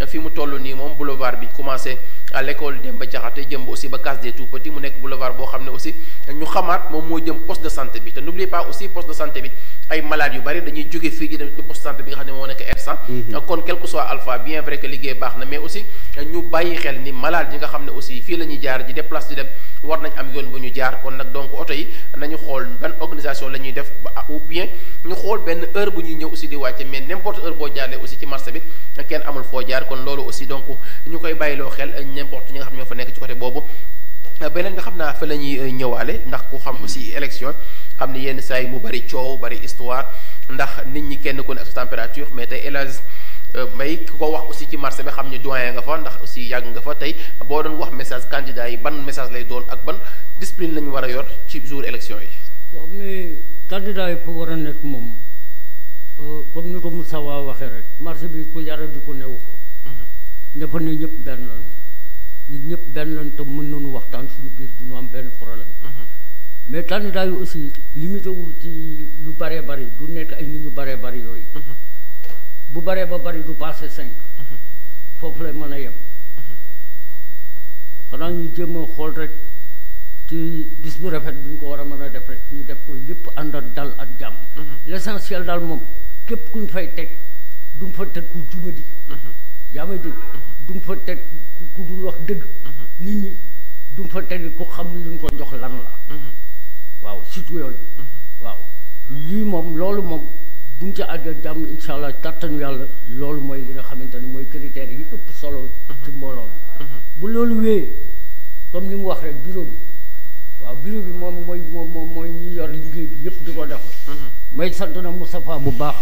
fi mu toll nii moom boulevard bi commencé à l'école dem ba jaxate jëm aussi ba case des tout petits mu nekk boulevard boo xam ne aussi ñu xamaat moom moo jëm poste de santé bi te n'oubliez pas aussi poste de santé bi ay malades yu bari dañuy jóge fii ji dem ci poste de santé bi nga xam ne moo nekk R100 kon quel que soit alpha bien vrai que liggéey baax na mais aussi ñu bàyyi xel ni malades yi nga xam ne aussi fii la ñuy jaar ji déplace di dem war nañ am yoon bu ñu jaar kon nag donc oto yi nañu xool ban organisation la ñuy def ou bien ñu xool benn heure bu ñuy ñëw aussi di wàcce mais n'importe heure boo jaaree aussi ci marché bi kenn amul foo jaar kon loolu aussi donc ñu koy bàyyiloo xel n'importe ñi nga xam ne ñoo fa nekk ci côté boobu beneen nga xam naa fa la ñuy ñëwaale ndax ku xam aussi élection xam ne yenn saa yi mu bari coow bari histoire ndax nit ñi kenn ku ne ak sa température mais tey élage may ku ko wax aussi ci marché bi xam ne doyen nga fa ndax aussi yàgg nga fa tey boo doon wax message candidat yi ban message lay doon ak ban discipline la ñu war a yor ci jour élection yi. waaw mais candidat yi pour war a nekk moom comme ni ko Moussa waxee rek marché bi ku yara di ko newu ko. ñëpp ne ñëpp benn lañu ñun ñëpp benn lañu te mën nañu waxtaan suñu biir du ñu am benn problème. mais candidat yi aussi limité wul ci lu bëree bëri du nekk ay nit ñu bëree bëri yooyu. bu bëree ba bëri du passé 5. foofu lay mën a yem. xanaa ñu jéem a xool rek ci bis bu rafet bi ñu ko war a mën a def rek ñu def ko lépp ànd ak dal ak jàmm. l'essentiel daal moom képp kuñ fay teg du mu fa teg ku jubadi. yaa may dégg. du mu fa teg ku dul wax dëgg. nit ñi du mu fa teg ku xam li ñu ko jox lan la. waaw surtout yooyu. waaw lii moom loolu moom buñ ci àgg jàmm incha allah kattanu yàlla loolu mooy li nga xamante ne mooy critères yi ëpp solo. ci mbooloo mi. bu loolu wéyee comme ni mu wax rek bureau bi waaw bureau bi moom mooy ñi yor liggéey bi yëpp di ko def. may sant na Moustapha bu baax.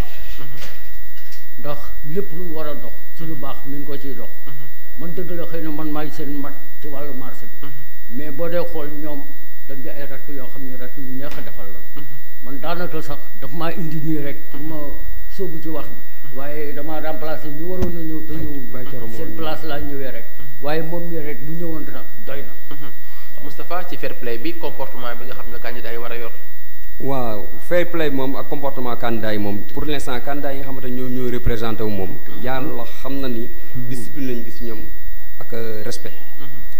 ndax lépp lu mu war a dox ci lu baax mi ngi ko ciy dox. man dëgg la xëy na man maay seen mat ci wàllu marché bi. mais boo dee xool ñoom dañ di ay rakk yoo xam ne rakk yu neex a defal la. man daanaka sax daf maa indi nii rek pour ma sóobu ci wax bi. waaye damaa remplacé ñu waroon a ñëw te ñëwul. seen place laa ñëwee rek. waaye moom mii rek bu ñëwoon sax doy na. Moustapha ci fair play bi comportement bi nga xam ne candidat yi war a yor. waaw fair play moom ak comportement candidat yi moom pour l'instant candidat yi nga xamante ne ñoo représenté wu moom yàlla xam na ni discipline lañ gis ñoom ak respect.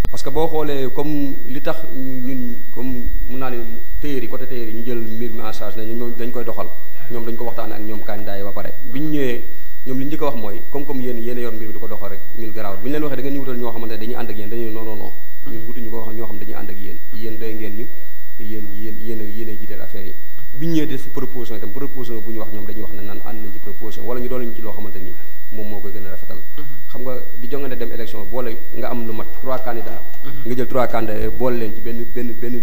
parce que boo xoolee comme li tax ñun comme mun naa ne téer yi côté téer yi ñu jël mbir mi en charge ne ñoom dañ koy doxal ñoom dañ ko waxtaan ak ñoom candidat yi ba pare bi ñu ñëwee ñoom li ñu njëkk a wax mooy comme yéen a yor mbir mi di ko doxal rek ñun garaawul bu ñu leen waxee da ngeen ñu wutal ñoo xamante ne dañuy ànd ak yéen dañuy non ñun wutuñu ko wax ñoo xam dañuy ànd ak yéen doy ngeen ñu yéen a jiiteel affaire yi bi ñu ñëwee def proposition itam proposition bu ñu wax ñoom dañuy wax ne naan ànd nañ ci proposition wala ñu doon ñu ci loo xamante ni moom moo koy gën a rafetal xam nga di jongante dem élection boole nga am lu mat 3 candidats nga jël 3 candidats boole leen ci benn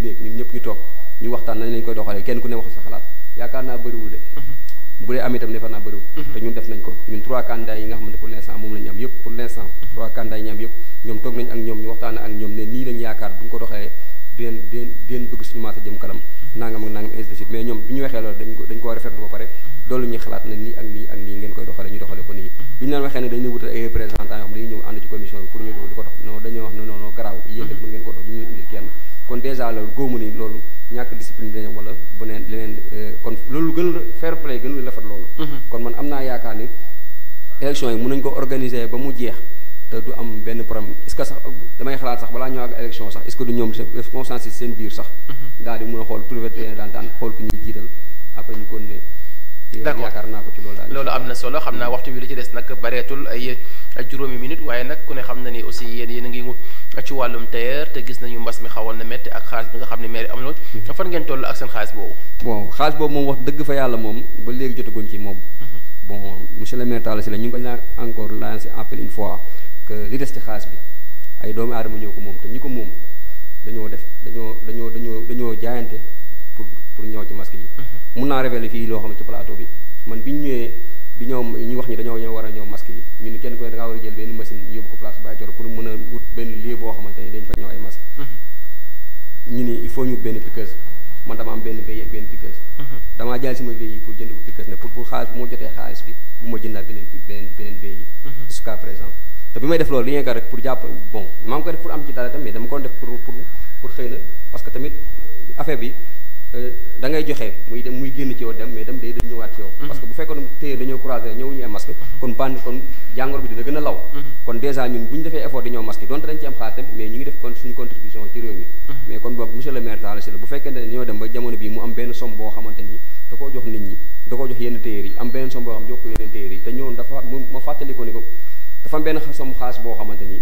néeg ñun ñëpp ñu toog ñu waxtaan nañ lañ koy doxalee kenn ku ne wax sa xalaat yaakaar naa bëriwul de bu dee am itam defar naa bëriwul te ñun def nañ ko ñun 3 candidats yi nga xamante pour l'instant moom la ñu am yëpp pour l'instant 3 candidats yi ñu am yëpp ñoom toog nañ ak ñoom ñu waxtaan ak ñoom ne nii lañ yaakaar bu ñu ko doxalee den bëgg suñu maasa jëm kanam nangam ak nangam ainsi de suite mais ñoom bi ñu waxee loolu dañ koo rafetlu ba pare doolu ñuy xalaat na nii ak nii ngeen koy doxale ñu doxale ko nii bi ñu leen waxee ne dañ leen wutal ay représentants yoo xam dañuy ñëw ànd ci commission bi pour ñu di ko dox non dañuy wax non garaaw yéen rek mën ngeen ko dox ñu leen indil kenn kon dèjà loolu góomu ni loolu ñàkk discipline dañu wala bu neen leneen kon loolu gënul fair play gënul rafet loolu kon man am naa yaakaar ni élection yi mën nañ ko organiser ba mu jeex te du am benn problème est-ce que sax damay xalaat sax balaa ñëw ak élection sax est-ce que du ñoom def consensus seen biir sax daal di mën a xool trouver terrain d'entente xool ku ñuy jiital après ñu kon ne d'accord yaakaar naa ko ci loolu daal loolu am na solo xam naa waxtu wi li ci des nag bareetul ay juróomi minute waaye nag ku ne xam na ni aussi yéen a ngi ci wàllum tailleur te gis nañu mbas mi xawoon na métti ak xaalis bi nga xam ne mairie am na fan ngeen toll ak seen xaalis boobu bon xaalis boobu moom wax dëgg fa yàlla moom ba léegi jotaguñ ci moom bon monsieur le maire Talla Sylla ñu ngi ko ñaan encore lancé appel une fois que li des ci xaalis bi ay doomu aadama ñëw ko moom te ñi ko moom dañoo jaayante pour ñëw ci masque yi mun naa révéler fii loo xam ne ci plateau bi man biñ ñëwee bi ñoom ñu wax ñi dañoo war a ñëw masque yi ñu ni kenn ku ne da ngaa war a jël benn machine yóbbu ko place Baye Thioro pour mën a wut benn lieu boo xamante ni dañ fa ñëw ay masque ñu ni il faut ñu benn piqueuse man dama am benn veille ak benn piqueuse damaa jaay sama veille yi pour jënd ko piqueuse ne pour xaalis bu ma jotee xaalis bi bu ma jëndaat beneen veille yi jusqu'à présent te bi may def loolu li nga rek pour jàpp bon maa ngi koy def pour am ci dara tamit dama ko def pour xëy na parce que tamit affaire bi da ngay joxe muy dem muy génn ci yow dem mais dem day dañ ñëwaat ci yow parce que bu fekkoon téye dañoo croiser ñëwuñu ay masque kon jàngoro bi dina gën a law kon dèjà ñun bu ñu defee effort di ñëw masque donte dañ ci am xaalis tamit mais ñu ngi def kon suñu contribution ci réew mi mais kon boog monsieur le maire Talla Sylla bu fekkente ne ñoo dem ba jamono bii mu am benn somme boo xamante ni da koo jox nit ñi da koo jox yenn téyeer yi am benn somme boo xam jox ko yenn téyeer yi te ñoom dafa ma fàttali ko ni ko dafa am benn somme xaalis boo xamante ni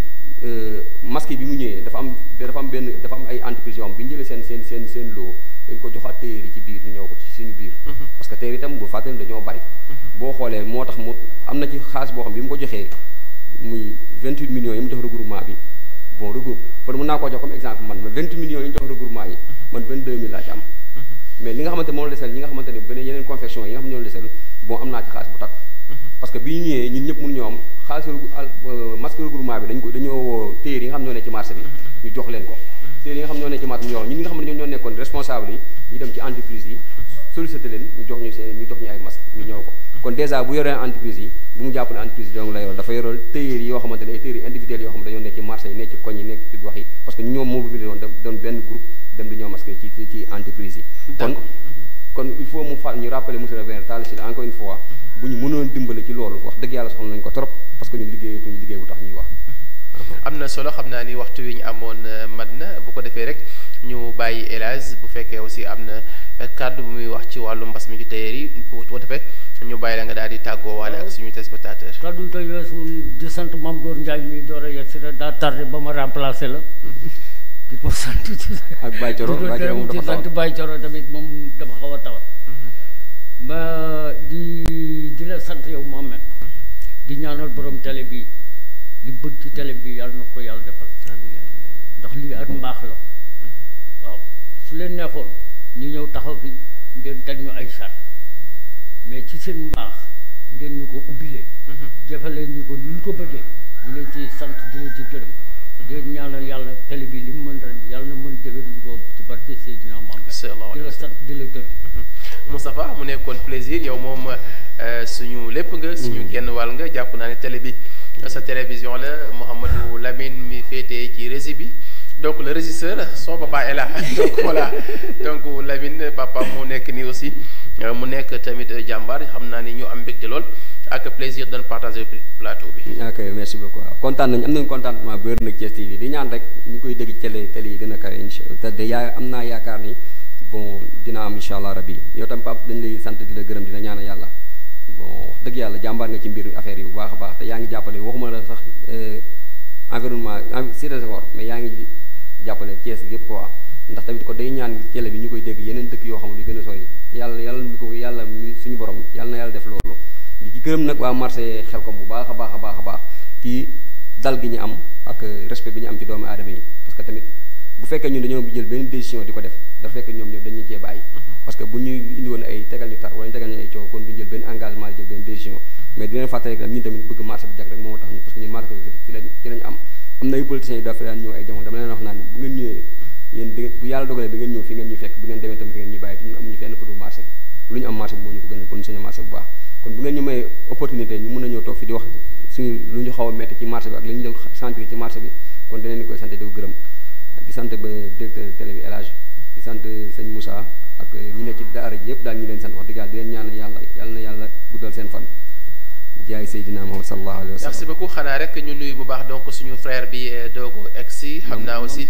masque bi mu ñëwee dafa am ay entreprise yoo xam bi ñu jëlee seen loo dañ ko joxaat téyeer yi ci biir ñu ñëw ko ci suñu biir parce que téyeer itam bu fàttali dañoo bari boo xoolee moo tax mu am na ci xaalis boo xam bi mu ko joxee muy 28 millions yi mu jox regroupement bi bon regroupe kon mën naa koo jox comme exemple man 28 millions yi ñu jox regroupement yi man 22000 laa ci am mais li nga xamante moom la desel ñi nga xamante ne beneen yeneen confection yi nga xam ne ñoo desel bon am naa ci xaalis bu takk parce que bi ñu ñëwee ñun ñëpp mënu ñoo am xaalis masque regroupement bi dañoo téyeer yi nga xam ñoo ne ci marché bi ñu jox leen ko téyeer yi nga xam ñoo ne ci marché bi ñun ñi nga xam ne ñoo nekkoon responsable yi ñu dem ci entreprise yi sollicité leen ñu jox ñu ay masque ñu ñëw ko kon dèjà bu yoree entreprise yi bu mu jàpp ne entreprise yi donc la yor dafa yoral téyeer yi yoo xamante ne ay téyeer yi individuels yoo xam ne dañoo nekk ci marché yi nekk ci koñ yi nekk ci gox yi parce que ñu ñoom mobilisé woon doon benn groupe dem di ñëw masque ci entreprise yi kon il faut ñu rappeler monsieur le maire Talla Sylla encore une fois bu ñu mënoon dimbale ci loolu wax dëgg yàlla soxla nañ ko trop parce que ñun liggéeyatuñu liggéey bu tax ñuy wax am na solo xam naa ni waxtu wi ñu amoon mat na bu ko defee rek ñu bàyyi El Hadj bu fekkee aussi am na kàddu bu muy wax ci wàllu mbas mi ci tailleur yi bu ko defee ñu bàyyi la nga daal di tàggoo waale ak suñu téléspectateur. kàddu tey weesu di sant Mame Gor Ndiaye mi door a yegg si rek daa tardé ba ma remplacé la. di ko sant ak Baye Thioro moom dafa sant Baye Thioro tamit moom dafa xaw a tawat. ba di la sant yow Mohamed. di ñaanal borom télé bi li bëgg ci télé bi yàlla na ko yàlla defal. ndax lii ak mbaax la. waaw su leen neexoon ñu ñëw taxaw fi ngeen teg ñu ay charte mais ci seen mbaax ngeen ñu ko ubbilee. jëfalee ñu ko ni ñu ko bëggee ñu leen ci sant di leen ci gërëm. di ñaanal yàlla télé bi li mu mën ren yàlla na mën déwén ko ci barke Seydina Mohamed. di la sant di la gërëm. Moustapha mu nekkoon plaisir yow moom suñu lépp nga. suñu genn wàll nga jàpp naa ne télé bi sa télévision la Mouhamadou Lamine mi féetee ci régie bi donc le régisseur son papa est là donc voilà donc Lamine papa mu nekk nii aussi mu nekk tamit jàmbaar xam naa ni ñu am mbégte lool ak plaisir doon partager plateau bi. ok merci beaucoup kontaan nañu am nañu contentement bu wér nag Thiès TV di ñaan rek ñu koy dégg ci télé yi gën a kawe incha allah te am naa yaakaar ni bon dina am incha allah rabbi yow tam Pape dañ lay sant di la gërëm di la ñaanal yàlla bon wax dëgg yàlla jàmbaar nga ci mbir affaire yi bu baax a baax te yaa ngi jàppale waxuma la sax environnement Cité Senghor mais yaa ngi jàppale Thiès yëpp quoi ndax tamit ko day ñaan télé bi ñu koy dégg yeneen dëkk yoo xam ne di gën a sori yàlla mi suñu borom yàlla na yàlla def loolu di ci gërëm nag waa marché Xelkom bu baax a baax ci dal gi ñu am ak respect bi ñu am ci doomu aadama yi parce que tamit bu fekkee ñun dañoo jël benn décision di ko def dafa fekk ñoom dañuy cee bàyyi parce que bu ñu indi woon ay tegal ñu tar wala ñu tegal ñu ay coow kon duñu jël benn engagement di jël benn décision mais di leen fàttali que ñun tamit bëgg marché bi jag rek moo tax ñu parce que ñun marché bi ci lañ am na ay politiciens yi dafa daan ñëw ay jamono dama leen wax naan bu ngeen ñëwee yéen bu yàlla dogalee bi ngeen ñëw fi ngeen ñu fekk bu ngeen demee tamit fi ngeen ñuy bàyyi te ñun amuñu fenn fu dul marché bi lu ñu am marché bi moo ñu ko gënal kon suñu marché bu baax kon bu ngeen ñu may opportunité ñu mën a ñëw toog fi di wax suñu lu ñu xaw a métti ci marché bi ak li ñu jël sentir ci marché bi kon dinañ koy sant di ko gërëm di sant ba directeur télé bi El Hadj di sant sëñ Moussa ak ñi ne ci daara ji yëpp daal ñu leen sant wax dëgg yàlla di leen ñaan yàlla na yàlla guddal seen fan jaay Seydina Muhammad sallallahu alayhi wa sallam. merci beaucoup xanaa rek ñu nuyu bu baax donc suñu frère bi Dogo egsi xam naa aussi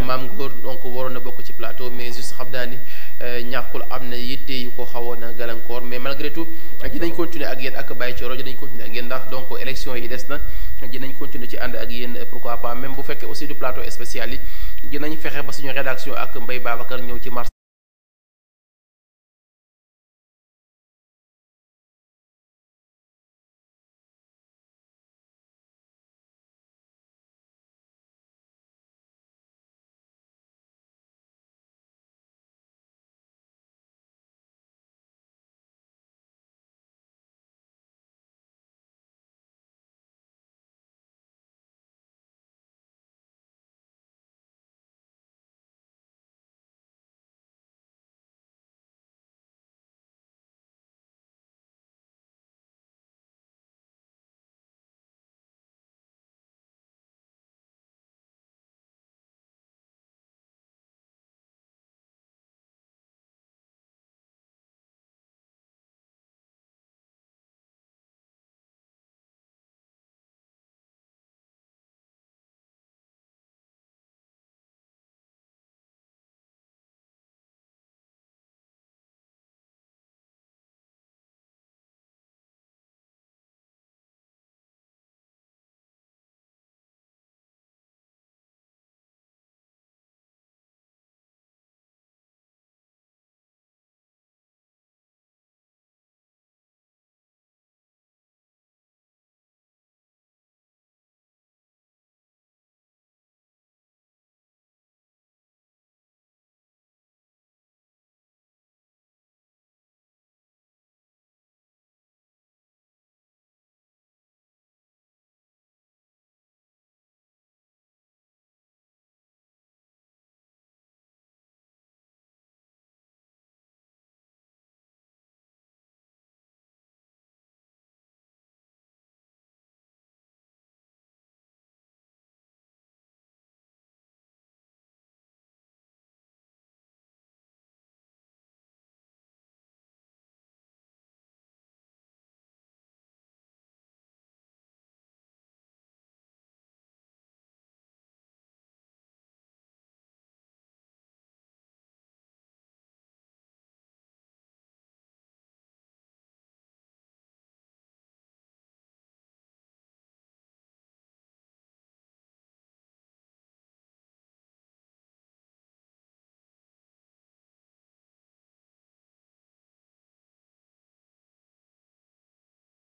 maam Góor donc waroon na bokk ci plateau mais juste xam naa ni ñàkkul am na yitte yu ko xawoon a gàllankoor mais malgré tout dinañ continuer ak yéen ak Baye Thioro dinañ continuer ak yéen ndax donc élection yi des na dinañ continuer ci ànd ak yéen pourquoi pas même bu fekkee aussi du plateau spécial yi dinañ fexe ba suñu rédaction ak Mbaye Babacar ñëw ci marché